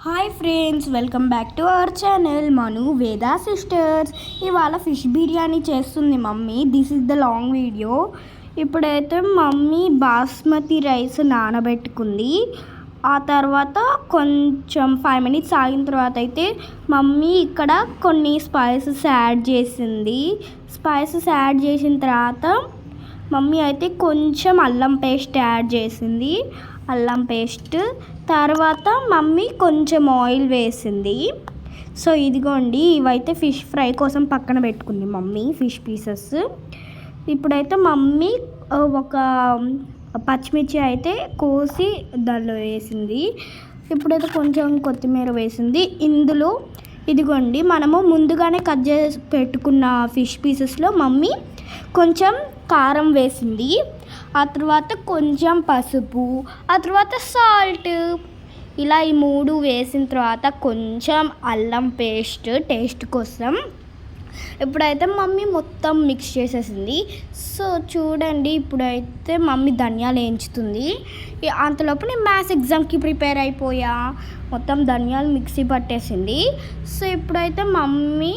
Hi friends, welcome back to our channel Manu Veda sisters. ఇవాళ fish biryani చేస్తుంది mummy. This is the long video. ఇప్పుడైతే mummy basmati rice నానబెట్టుకుంది. ఆ తర్వాత కొంచెం 5 minutes ఆగిన తర్వాత అయితే మమ్మీ ఇక్కడ కొన్ని స్పైసెస్ యాడ్ చేసింది. స్పైసెస్ యాడ్ చేసిన తర్వాత మమ్మీ అయితే కొంచెం అల్లం పేస్ట్ యాడ్ చేసింది. అల్లం పేస్ట్ తర్వాత మమ్మీ కొంచెం ఆయిల్ వేసింది. సో ఇదిగోండి, ఇవైతే ఫిష్ ఫ్రై కోసం పక్కన పెట్టుకుంది మమ్మీ, ఫిష్ పీసెస్. ఇప్పుడైతే మమ్మీ ఒక పచ్చిమిర్చి అయితే కోసి దానిలో వేసింది. ఇప్పుడైతే కొంచెం కొత్తిమీర వేసింది. ఇందులో ఇదిగోండి, మనము ముందుగానే కట్ చేసి పెట్టుకున్న ఫిష్ పీసెస్లో మమ్మీ కొంచెం కారం వేసింది. ఆ తర్వాత కొంచెం పసుపు, ఆ తర్వాత సాల్ట్, ఇలా ఈ 3 వేసిన తర్వాత కొంచెం అల్లం పేస్ట్ టేస్ట్ కోసం. ఇప్పుడైతే మమ్మీ మొత్తం మిక్స్ చేసేసింది. సో చూడండి, ఇప్పుడైతే మమ్మీ ధనియాలు వేయించుతుంది. అంతలోపు నేను మ్యాథ్స్ ఎగ్జామ్కి ప్రిపేర్ అయిపోయా. మొత్తం ధనియాలు మిక్సీ పట్టేసింది. సో ఇప్పుడైతే మమ్మీ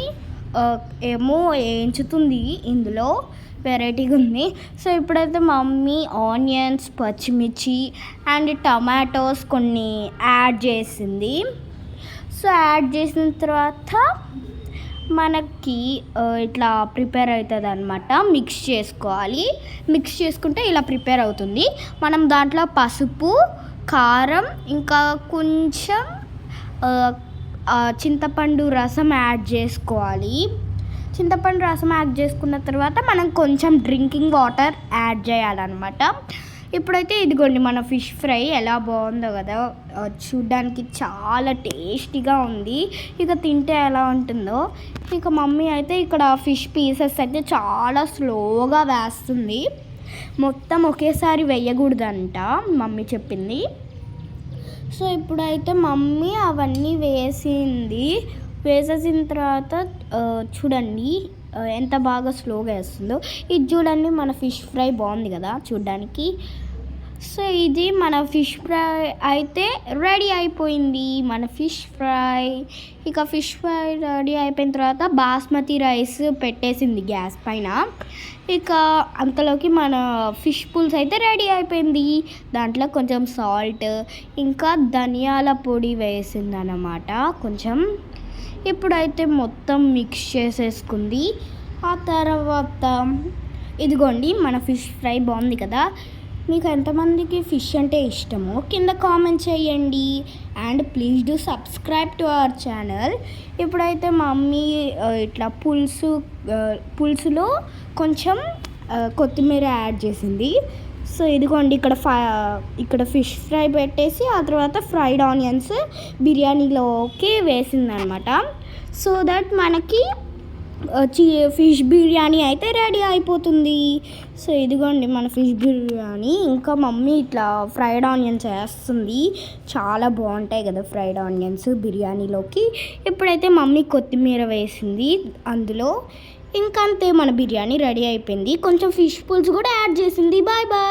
ఏమో వేయించుతుంది, ఇందులో వెరైటీగా ఉంది. సో ఇప్పుడైతే మమ్మీ ఆనియన్స్, పచ్చిమిర్చి అండ్ టమాటోస్ కొన్ని యాడ్ చేసింది. సో యాడ్ చేసిన తర్వాత మనకి ఇట్లా ప్రిపేర్ అవుతుంది అనమాట. మిక్స్ చేసుకోవాలి. మిక్స్ చేసుకుంటే ఇలా ప్రిపేర్ అవుతుంది. మనం దాంట్లో పసుపు, కారం, ఇంకా కొంచెం చింతపండు రసం యాడ్ చేసుకోవాలి. చింతపండు రసం యాడ్ చేసుకున్న తర్వాత మనం కొంచెం డ్రింకింగ్ వాటర్ యాడ్ చేయాలన్నమాట. ఇప్పుడైతే ఇదిగోండి, మన ఫిష్ ఫ్రై ఎలా బాగుందో కదా, చూడ్డానికి చాలా టేస్టీగా ఉంది. ఇక తింటే ఎలా ఉంటుందో. ఇక మమ్మీ అయితే ఇక్కడ ఫిష్ పీసెస్ అయితే చాలా స్లోగా వేస్తుంది. మొత్తం ఒకేసారి వేయకూడదంట మమ్మీ చెప్పింది. సో ఇప్పుడైతే మమ్మీ అవన్నీ వేసేసిన తర్వాత చూడండి ఎంత బాగా స్లోగా వేస్తుందో. ఇది చూడండి, మన ఫిష్ ఫ్రై బాగుంది కదా చూడ్డానికి. సో ఇది మన ఫిష్ ఫ్రై అయితే రెడీ అయిపోయింది, మన ఫిష్ ఫ్రై. ఇక ఫిష్ ఫ్రై రెడీ అయిపోయిన తర్వాత బాస్మతి రైస్ పెట్టేసింది గ్యాస్ పైన. ఇక అంతలోకి మన ఫిష్ పుల్స్ అయితే రెడీ అయిపోయింది. దాంట్లో కొంచెం సాల్ట్, ఇంకా ధనియాల పొడి వేసింది అన్నమాట కొంచెం. ఇప్పుడైతే మొత్తం మిక్స్ చేసేసుకుంది. ఆ తర్వాత ఇదిగోండి, మన ఫిష్ ఫ్రై బాగుంది కదా. మీకు ఎంతమందికి ఫిష్ అంటే ఇష్టమో కింద కామెంట్ చేయండి. And please do subscribe to our channel. ఇప్పుడైతే మమ్మీ ఇట్లా పులుసులో కొంచెం కొత్తిమీర యాడ్ చేసింది. సో ఇదిగోండి, ఇక్కడ ఫిష్ ఫ్రై పెట్టేసి ఆ తర్వాత ఫ్రైడ్ ఆనియన్స్ బిర్యానీలోకి వేసిందనమాట. సో దట్ మనకి ఫిష్ బిర్యానీ అయితే రెడీ అయిపోతుంది. సో ఇదిగోండి మన ఫిష్ బిర్యానీ. ఇంకా మమ్మీ ఇట్లా ఫ్రైడ్ ఆనియన్స్ వేస్తుంది. చాలా బాగుంటాయి కదా ఫ్రైడ్ ఆనియన్స్ బిర్యానీలోకి. ఇప్పుడైతే మమ్మీ కొత్తిమీర వేసింది అందులో. ఇంకంతే, మన బిర్యానీ రెడీ అయిపోయింది. కొంచెం ఫిష్ పుల్స్ కూడా యాడ్ చేసింది. Bye bye.